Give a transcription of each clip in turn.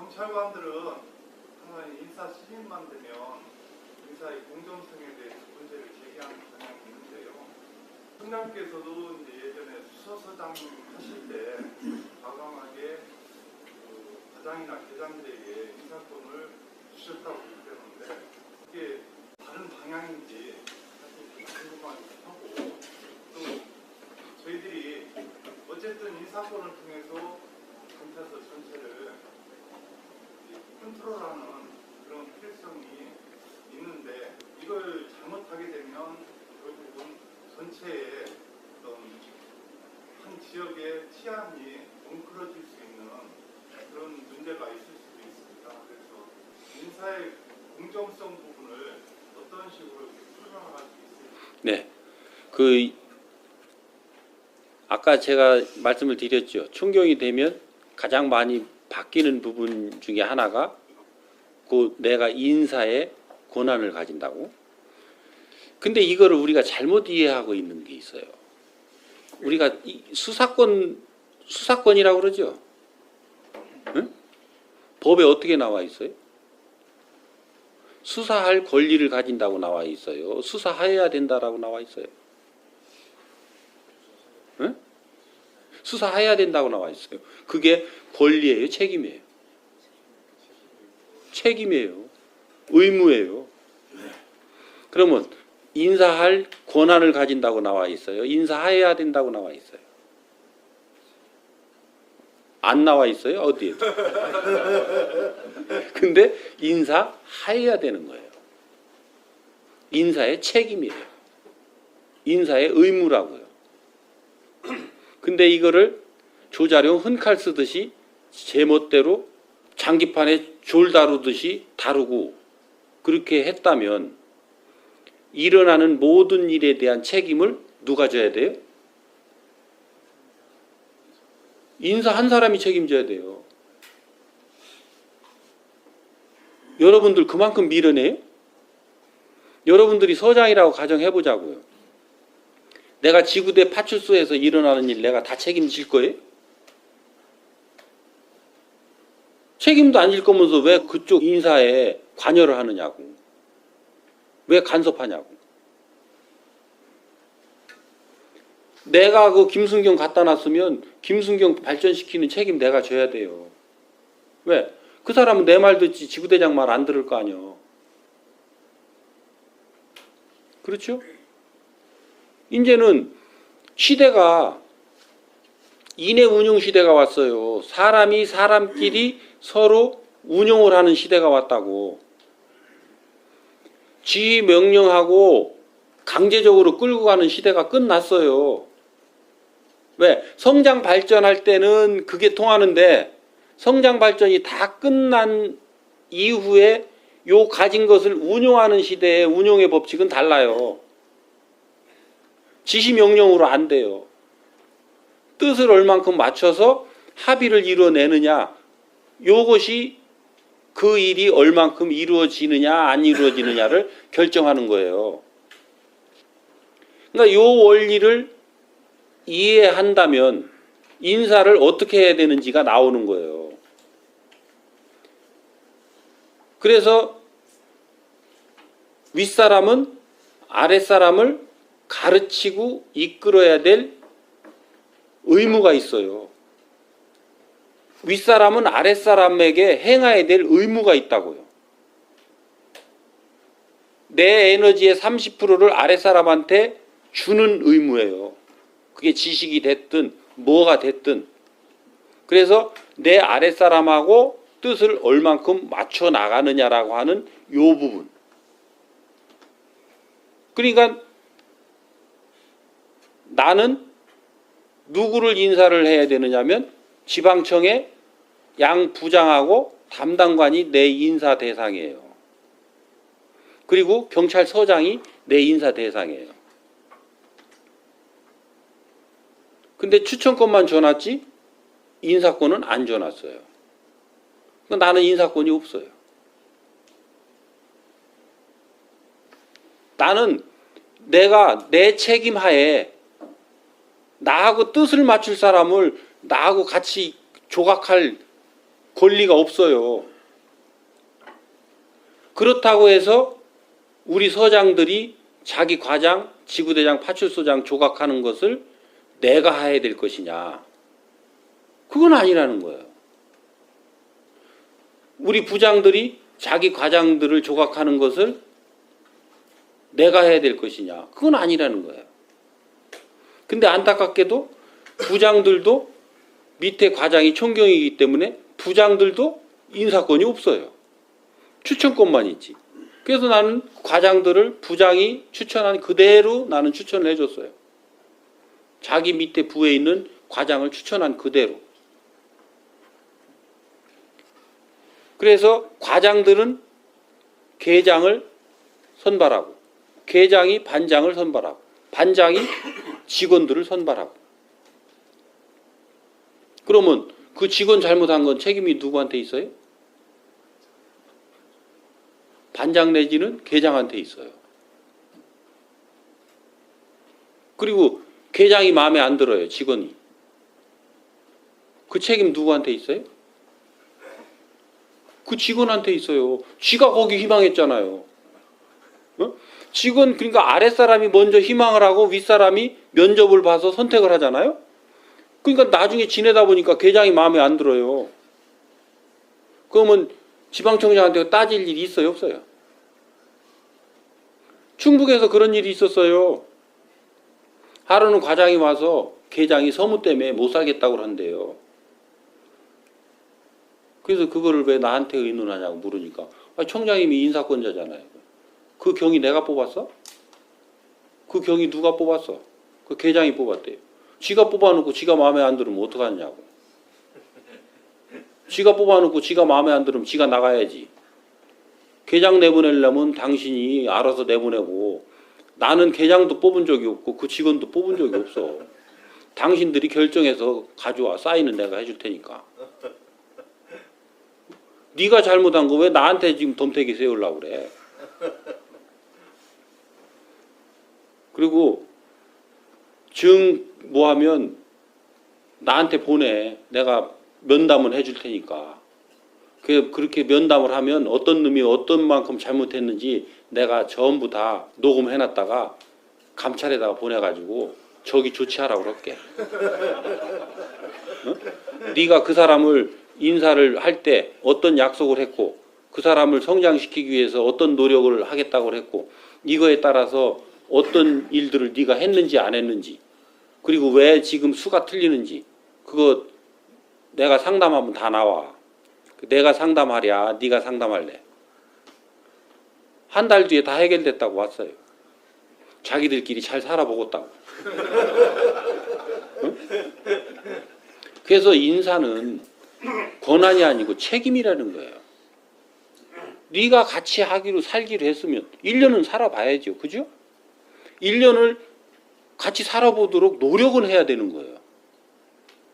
경찰관들은 항상 인사 신임만 되면 인사의 공정성에 대해서 문제를 제기하는 경향이 있는데요. 총장께서도 이제 예전에 수서서장 하실 때 과감하게 과장이나 계장들에게 인사권을 주셨다고 그러는데 그게 다른 방향인지 사실 궁금하기도 하고, 또 저희들이 어쨌든 인사권을 통해서 경찰서 전체를 컨트롤하는 그런 필요성이 있는데, 이걸 잘못하게 되면 결국은 전체의 어떤 한 지역의 치안이 엉클어질 수 있는 그런 문제가 있을 수도 있습니다. 그래서 인사의 공정성 부분을 어떤 식으로 설명할 수 있을까요? 네, 아까 제가 말씀을 드렸죠. 총경이 되면 가장 많이 바뀌는 부분 중에 하나가 내가 인사의 권한을 가진다고. 근데 이거를 우리가 잘못 이해하고 있는 게 있어요. 우리가 수사권이라고 그러죠. 응? 법에 어떻게 나와 있어요? 수사할 권리를 가진다고 나와 있어요. 수사해야 된다라고 나와 있어요. 응? 수사해야 된다고 나와 있어요. 그게 권리예요, 책임이에요? 책임이에요. 의무예요. 그러면 인사할 권한을 가진다고 나와 있어요. 인사해야 된다고 나와 있어요. 안 나와 있어요? 어디에? 근데 인사해야 되는 거예요. 인사의 책임이에요. 인사의 의무라고요. 근데 이거를 조자룡 흔칼 쓰듯이 제멋대로 장기판에 졸 다루듯이 다루고 그렇게 했다면 일어나는 모든 일에 대한 책임을 누가 져야 돼요? 인사 한 사람이 책임져야 돼요. 여러분들 그만큼 밀어내요? 여러분들이 서장이라고 가정해보자고요. 내가 지구대 파출소에서 일어나는 일 내가 다 책임질 거예요? 책임도 안 질 거면서 왜 그쪽 인사에 관여를 하느냐고. 왜 간섭하냐고. 내가 그 김순경 갖다 놨으면 김순경 발전시키는 책임 내가 져야 돼요. 왜? 그 사람은 내 말 듣지 지구대장 말 안 들을 거 아니요. 그렇죠? 이제는 시대가 인해 운용 시대가 왔어요. 사람이 사람끼리 서로 운용을 하는 시대가 왔다고. 지휘 명령하고 강제적으로 끌고 가는 시대가 끝났어요. 왜? 성장 발전할 때는 그게 통하는데 성장 발전이 다 끝난 이후에 요 가진 것을 운용하는 시대의 운용의 법칙은 달라요. 지시 명령으로 안 돼요. 뜻을 얼만큼 맞춰서 합의를 이루어내느냐, 요것이 그 일이 얼만큼 이루어지느냐 안 이루어지느냐를 결정하는 거예요. 그러니까 요 원리를 이해한다면 인사를 어떻게 해야 되는지가 나오는 거예요. 그래서 윗사람은 아랫사람을 가르치고 이끌어야 될 의무가 있어요. 윗사람은 아랫사람에게 행해야 될 의무가 있다고요. 내 에너지의 30%를 아랫사람한테 주는 의무예요. 그게 지식이 됐든 뭐가 됐든. 그래서 내 아랫사람하고 뜻을 얼만큼 맞춰 나가느냐라고 하는 요 부분. 그러니까 나는 누구를 인사를 해야 되느냐면 지방청의 양 부장하고 담당관이 내 인사 대상이에요. 그리고 경찰서장이 내 인사 대상이에요. 근데 추천권만 줘놨지 인사권은 안 줘놨어요. 그러니까 나는 인사권이 없어요. 나는 내가 내 책임 하에 나하고 뜻을 맞출 사람을 나하고 같이 조각할 권리가 없어요. 그렇다고 해서 우리 서장들이 자기 과장, 지구대장, 파출소장 조각하는 것을 내가 해야 될 것이냐? 그건 아니라는 거예요. 우리 부장들이 자기 과장들을 조각하는 것을 내가 해야 될 것이냐? 그건 아니라는 거예요. 근데 안타깝게도 부장들도 밑에 과장이 총경이기 때문에 부장들도 인사권이 없어요. 추천권만 있지. 그래서 나는 과장들을 부장이 추천한 그대로 나는 추천을 해줬어요. 자기 밑에 부에 있는 과장을 추천한 그대로. 그래서 과장들은 계장을 선발하고, 계장이 반장을 선발하고, 반장이 직원들을 선발하고. 그러면 그 직원 잘못한 건 책임이 누구한테 있어요? 반장 내지는 계장한테 있어요. 그리고 계장이 마음에 안 들어요, 직원이. 그 책임 누구한테 있어요? 그 직원한테 있어요. 쥐가 거기 희망했잖아요. 어? 직원, 그러니까 아랫사람이 먼저 희망을 하고 윗사람이 면접을 봐서 선택을 하잖아요. 그러니까 나중에 지내다 보니까 계장이 마음에 안 들어요. 그러면 지방청장한테 따질 일이 있어요, 없어요? 충북에서 그런 일이 있었어요. 하루는 과장이 와서 계장이 서무 때문에 못 살겠다고 한대요. 그래서 그거를 왜 나한테 의논하냐고 물으니까 청장님이 인사권자잖아요. 그 경위 내가 뽑았어? 그 경위 누가 뽑았어? 그 계장이 뽑았대요. 지가 뽑아놓고 지가 마음에 안 들으면 어떡하냐고. 지가 뽑아놓고 지가 마음에 안 들으면 지가 나가야지. 계장 내보내려면 당신이 알아서 내보내고, 나는 계장도 뽑은 적이 없고 그 직원도 뽑은 적이 없어. 당신들이 결정해서 가져와. 사인은 내가 해줄 테니까. 네가 잘못한 거 왜 나한테 지금 덤태기 세우려고 그래. 그리고 뭐 하면 나한테 보내. 내가 면담을 해줄 테니까. 그렇게 면담을 하면 어떤 놈이 어떤 만큼 잘못했는지 내가 전부 다 녹음해놨다가 감찰에다가 보내가지고 저기 조치하라고 그럴게. 어? 네가 그 사람을 인사를 할 때 어떤 약속을 했고 그 사람을 성장시키기 위해서 어떤 노력을 하겠다고 했고 이거에 따라서 어떤 일들을 네가 했는지 안 했는지 그리고 왜 지금 수가 틀리는지 그거 내가 상담하면 다 나와. 내가 상담하랴 네가 상담할래. 한 달 뒤에 다 해결됐다고 왔어요. 자기들끼리 잘 살아보겠다고. 응? 그래서 인사는 권한이 아니고 책임이라는 거예요. 네가 같이 하기로 살기로 했으면 1년은 살아봐야죠. 그죠? 1년을 같이 살아보도록 노력은 해야 되는 거예요.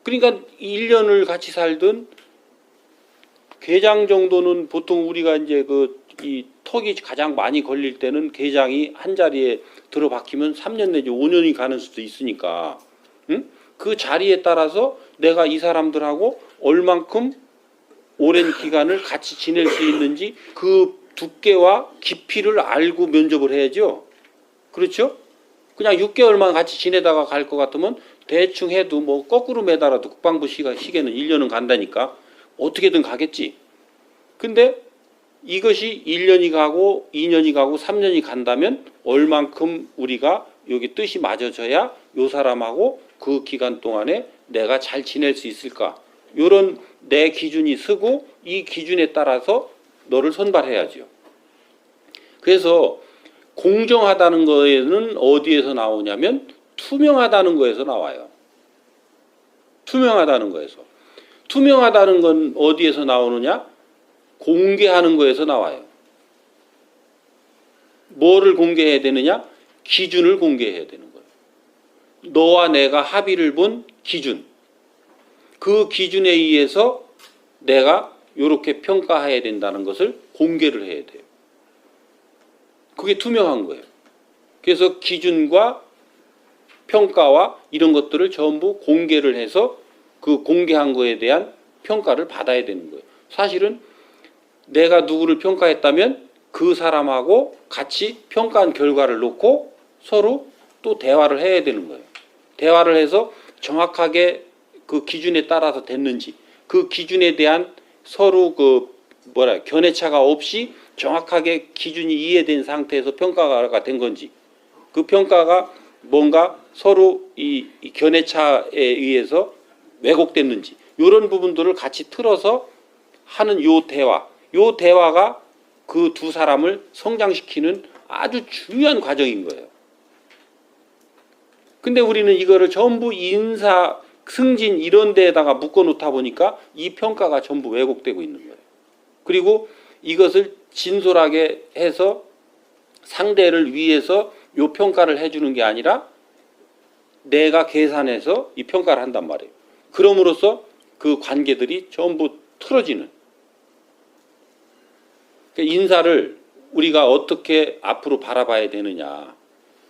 그러니까 1년을 같이 살든 계장 정도는 보통 우리가 이제 이 턱이 가장 많이 걸릴 때는 계장이 한 자리에 들어박히면 3년 내지 5년이 가는 수도 있으니까 응? 그 자리에 따라서 내가 이 사람들하고 얼만큼 오랜 기간을 같이 지낼 수 있는지 그 두께와 깊이를 알고 면접을 해야죠. 그렇죠? 그냥 6개월만 같이 지내다가 갈 것 같으면 대충 해도 뭐 거꾸로 매달아도 국방부 시계는 1년은 간다니까 어떻게든 가겠지. 근데 이것이 1년이 가고 2년이 가고 3년이 간다면 얼만큼 우리가 여기 뜻이 맞아져야 요 사람하고 그 기간 동안에 내가 잘 지낼 수 있을까. 이런 내 기준이 서고 이 기준에 따라서 너를 선발해야죠. 그래서 공정하다는 거에는 어디에서 나오냐면 투명하다는 거에서 나와요. 투명하다는 거에서. 투명하다는 건 어디에서 나오느냐? 공개하는 거에서 나와요. 뭐를 공개해야 되느냐? 기준을 공개해야 되는 거예요. 너와 내가 합의를 본 기준. 그 기준에 의해서 내가 이렇게 평가해야 된다는 것을 공개를 해야 돼요. 그게 투명한 거예요. 그래서 기준과 평가와 이런 것들을 전부 공개를 해서 그 공개한 거에 대한 평가를 받아야 되는 거예요. 사실은 내가 누구를 평가했다면 그 사람하고 같이 평가한 결과를 놓고 서로 또 대화를 해야 되는 거예요. 대화를 해서 정확하게 그 기준에 따라서 됐는지, 그 기준에 대한 서로 견해차가 없이 정확하게 기준이 이해된 상태에서 평가가 된 건지, 그 평가가 뭔가 서로 이 견해차에 의해서 왜곡됐는지, 이런 부분들을 같이 틀어서 하는 요 대화가 그 두 사람을 성장시키는 아주 중요한 과정인 거예요. 근데 우리는 이거를 전부 인사, 승진 이런 데에다가 묶어 놓다 보니까 이 평가가 전부 왜곡되고 있는 거예요. 그리고 이것을 진솔하게 해서 상대를 위해서 요 평가를 해주는 게 아니라 내가 계산해서 이 평가를 한단 말이에요. 그럼으로써 그 관계들이 전부 틀어지는. 인사를 우리가 어떻게 앞으로 바라봐야 되느냐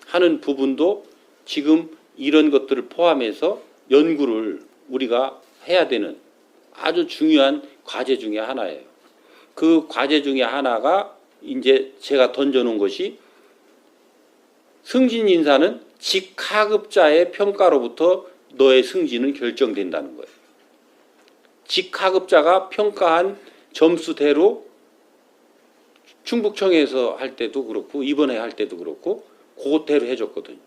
하는 부분도 지금 이런 것들을 포함해서 연구를 우리가 해야 되는 아주 중요한 과제 중에 하나예요. 그 과제 중에 하나가 이제 제가 던져놓은 것이 승진 인사는 직하급자의 평가로부터 너의 승진은 결정된다는 거예요. 직하급자가 평가한 점수대로 충북청에서 할 때도 그렇고 이번에 할 때도 그렇고 그대로 해줬거든요.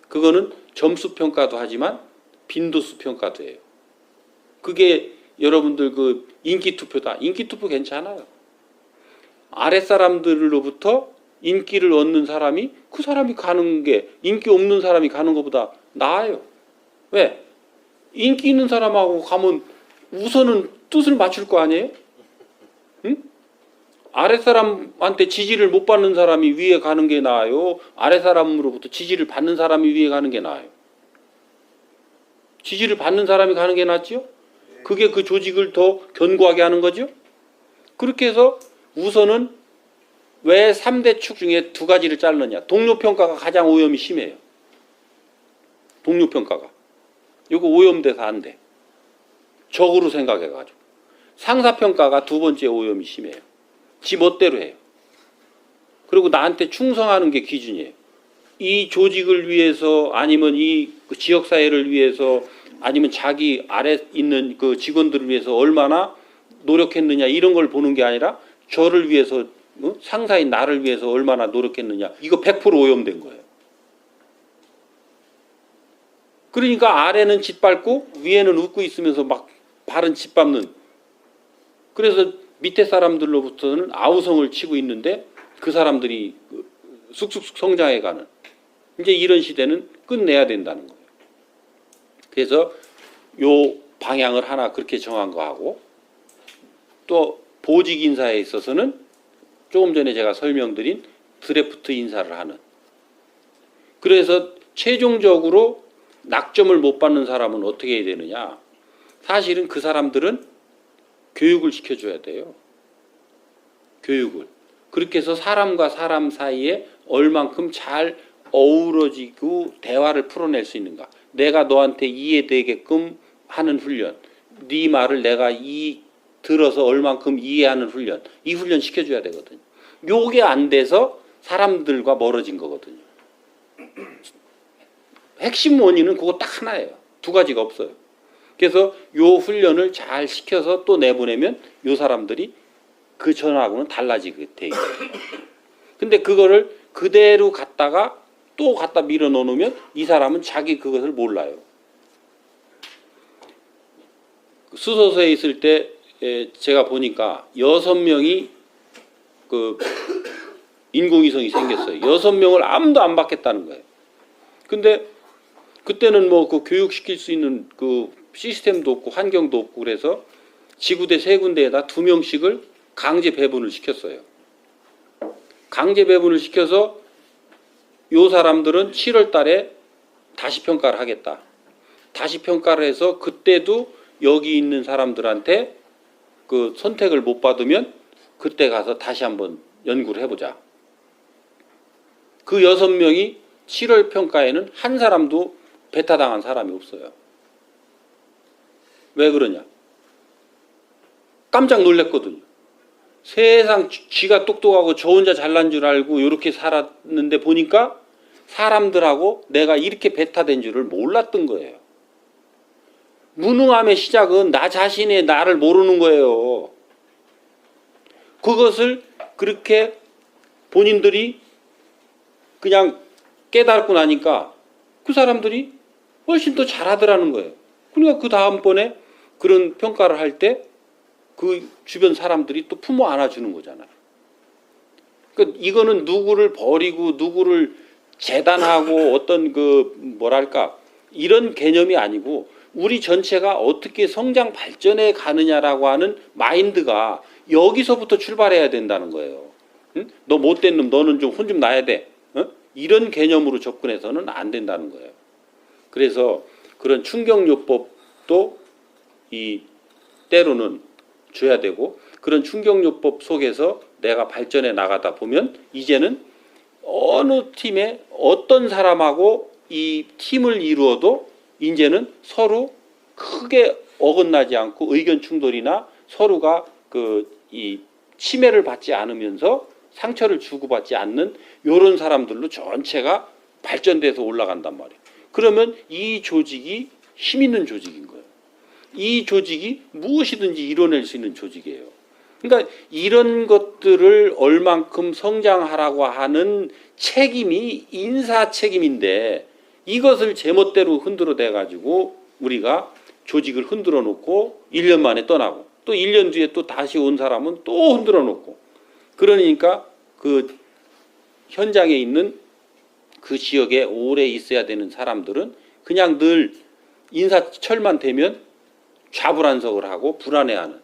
그거는 점수 평가도 하지만 빈도수 평가도 해요. 그게 여러분들 그 인기 투표다. 인기 투표 괜찮아요. 아랫사람들로부터 인기를 얻는 사람이 그 사람이 가는 게 인기 없는 사람이 가는 것보다 나아요. 왜? 인기 있는 사람하고 가면 우선은 뜻을 맞출 거 아니에요? 응? 아랫사람한테 지지를 못 받는 사람이 위에 가는 게 나아요? 아랫사람으로부터 지지를 받는 사람이 위에 가는 게 나아요? 지지를 받는 사람이 가는 게 낫지요? 그게 그 조직을 더 견고하게 하는 거죠? 그렇게 해서 우선은 왜 3대 축 중에 두 가지를 자르느냐? 동료평가가 가장 오염이 심해요. 동료평가가. 이거 오염돼서 안 돼. 적으로 생각해가지고. 상사평가가 두 번째 오염이 심해요. 지 멋대로 해요. 그리고 나한테 충성하는 게 기준이에요. 이 조직을 위해서 아니면 이 지역사회를 위해서 아니면 자기 아래 있는 그 직원들을 위해서 얼마나 노력했느냐 이런 걸 보는 게 아니라 저를 위해서 상사인 나를 위해서 얼마나 노력했느냐 이거 100% 오염된 거예요. 그러니까 아래는 짓밟고 위에는 웃고 있으면서 막 발은 짓밟는. 그래서 밑에 사람들로부터는 아우성을 치고 있는데 그 사람들이 쑥쑥 성장해가는 이제 이런 시대는 끝내야 된다는 거예요. 그래서 요 방향을 하나 그렇게 정한 거하고 또 보직 인사에 있어서는 조금 전에 제가 설명드린 드래프트 인사를 하는. 그래서 최종적으로 낙점을 못 받는 사람은 어떻게 해야 되느냐? 사실은 그 사람들은 교육을 시켜줘야 돼요. 교육을. 그렇게 해서 사람과 사람 사이에 얼만큼 잘 어우러지고 대화를 풀어낼 수 있는가. 내가 너한테 이해되게끔 하는 훈련. 네 말을 내가 들어서 얼만큼 이해하는 훈련. 이 훈련 시켜줘야 되거든요. 요게 안 돼서 사람들과 멀어진 거거든요. 핵심 원인은 그거 딱 하나예요. 두 가지가 없어요. 그래서 요 훈련을 잘 시켜서 또 내보내면 요 사람들이 그 전하고는 달라지게 돼 있어요. 근데 그거를 그대로 갖다가 또 갖다 밀어 넣으면 이 사람은 자기 그것을 몰라요. 수소서에 있을 때 제가 보니까 6명이 그 인공위성이 생겼어요. 6명을 아무도 안 받겠다는 거예요. 근데 그때는 뭐 그 교육시킬 수 있는 그 시스템도 없고 환경도 없고 그래서 지구대 3군데에다 2명씩을 강제 배분을 시켰어요. 강제 배분을 시켜서 요 사람들은 7월 달에 다시 평가를 하겠다. 다시 평가를 해서 그때도 여기 있는 사람들한테 그 선택을 못 받으면 그때 가서 다시 한번 연구를 해보자. 그 6명이 7월 평가에는 한 사람도 배타당한 사람이 없어요. 왜 그러냐? 깜짝 놀랐거든요. 세상 쥐가 똑똑하고 저 혼자 잘난 줄 알고 이렇게 살았는데 보니까 사람들하고 내가 이렇게 배타된 줄을 몰랐던 거예요. 무능함의 시작은 나 자신의 나를 모르는 거예요. 그것을 그렇게 본인들이 그냥 깨닫고 나니까 그 사람들이 훨씬 더 잘하더라는 거예요. 그러니까 그 다음번에 그런 평가를 할 때 그 주변 사람들이 또 품어 안아주는 거잖아요. 그러니까 이거는 누구를 버리고 누구를 재단하고 어떤 그 뭐랄까 이런 개념이 아니고 우리 전체가 어떻게 성장 발전해 가느냐라고 하는 마인드가 여기서부터 출발해야 된다는 거예요. 응? 너 못된 놈 너는 좀 혼 좀 나야 돼. 어? 이런 개념으로 접근해서는 안 된다는 거예요. 그래서 그런 충격요법도 이 때로는 줘야 되고 그런 충격요법 속에서 내가 발전해 나가다 보면 이제는 어느 팀에 어떤 사람하고 이 팀을 이루어도 이제는 서로 크게 어긋나지 않고 의견 충돌이나 서로가 이 침해를 받지 않으면서 상처를 주고받지 않는 이런 사람들로 전체가 발전돼서 올라간단 말이에요. 그러면 이 조직이 힘 있는 조직인 거예요. 이 조직이 무엇이든지 이뤄낼 수 있는 조직이에요. 그러니까 이런 것들을 얼만큼 성장하라고 하는 책임이 인사 책임인데 이것을 제멋대로 흔들어 대가지고 우리가 조직을 흔들어 놓고 1년 만에 떠나고 또 1년 뒤에 또 다시 온 사람은 또 흔들어 놓고 그러니까 그 현장에 있는 그 지역에 오래 있어야 되는 사람들은 그냥 늘 인사철만 되면 좌불안석을 하고 불안해하는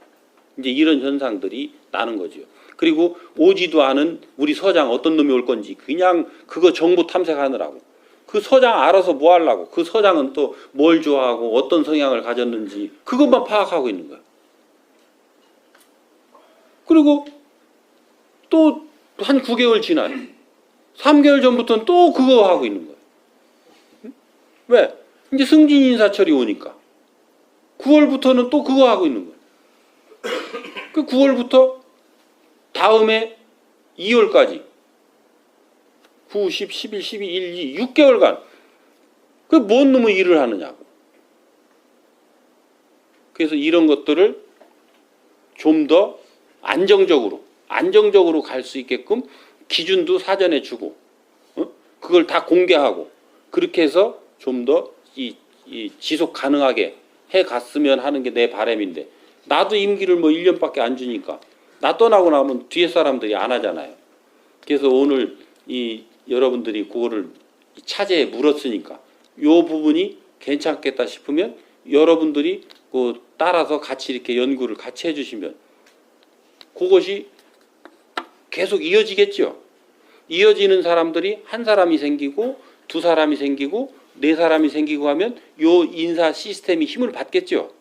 이제 이런 현상들이 나는 거죠. 그리고 오지도 않은 우리 서장 어떤 놈이 올 건지 그냥 그거 정보 탐색하느라고 그 서장 알아서 뭐 하려고 그 서장은 또 뭘 좋아하고 어떤 성향을 가졌는지 그것만 파악하고 있는 거야. 그리고 또 한 9개월 지나요. 3개월 전부터는 또 그거 하고 있는 거야. 왜? 이제 승진 인사철이 오니까 9월부터는 또 그거 하고 있는 거예요. 그 9월부터 다음에 2월까지 9, 10, 11, 12, 1, 2, 6개월간 그 뭔 놈의 일을 하느냐고. 그래서 이런 것들을 좀 더 안정적으로 갈 수 있게끔 기준도 사전에 주고 그걸 다 공개하고 그렇게 해서 좀 더 이 지속 가능하게 해 갔으면 하는 게 내 바람인데 나도 임기를 뭐 1년밖에 안 주니까 나 떠나고 나면 뒤에 사람들이 안 하잖아요. 그래서 오늘 이 여러분들이 그거를 차제에 물었으니까 요 부분이 괜찮겠다 싶으면 여러분들이 그 따라서 같이 이렇게 연구를 같이 해주시면 그것이 계속 이어지겠죠. 이어지는 사람들이 한 사람이 생기고 두 사람이 생기고 네 사람이 생기고 하면 요 인사 시스템이 힘을 받겠죠.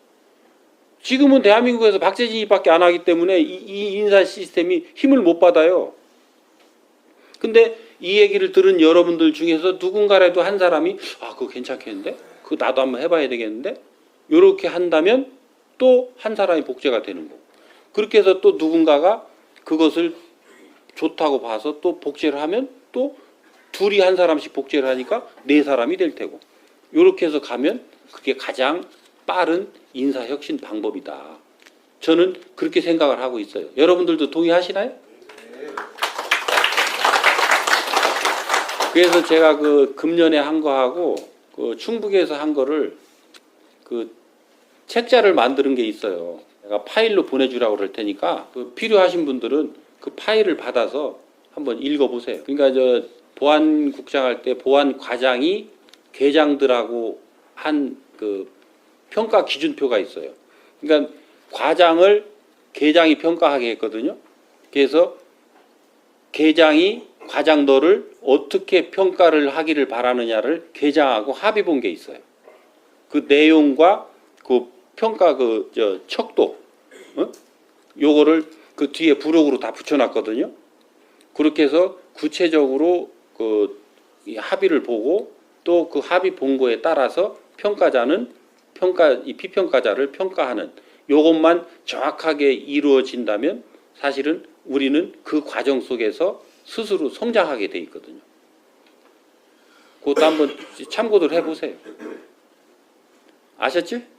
지금은 대한민국에서 박재진이밖에 안 하기 때문에 이 인사 시스템이 힘을 못 받아요. 근데 이 얘기를 들은 여러분들 중에서 누군가라도 한 사람이 그거 괜찮겠는데? 그거 나도 한번 해봐야 되겠는데? 요렇게 한다면 또 한 사람이 복제가 되는 거고 그렇게 해서 또 누군가가 그것을 좋다고 봐서 또 복제를 하면 또 둘이 한 사람씩 복제를 하니까 네 사람이 될 테고 요렇게 해서 가면 그게 가장 빠른 인사혁신 방법이다. 저는 그렇게 생각을 하고 있어요. 여러분들도 동의하시나요? 그래서 제가 그 금년에 한 거하고 그 충북에서 한 거를 그 책자를 만드는 게 있어요. 내가 파일로 보내주라고 그럴 테니까 그 필요하신 분들은 그 파일을 받아서 한번 읽어보세요. 그러니까 저 보안국장 할 때 보안과장이 계장들하고 한 그 평가 기준표가 있어요. 그러니까 과장을 계장이 평가하게 했거든요. 그래서 계장이 과장 너를 어떻게 평가를 하기를 바라느냐를 계장하고 합의 본 게 있어요. 그 내용과 그 평가 척도, 요거를 그 뒤에 부록으로 다 붙여놨거든요. 그렇게 해서 구체적으로 이 합의를 보고 또 그 합의 본 거에 따라서 평가자는 이 피평가자를 평가하는 요것만 정확하게 이루어진다면 사실은 우리는 그 과정 속에서 스스로 성장하게 돼 있거든요. 그것도 한번 참고들 해보세요. 아셨지?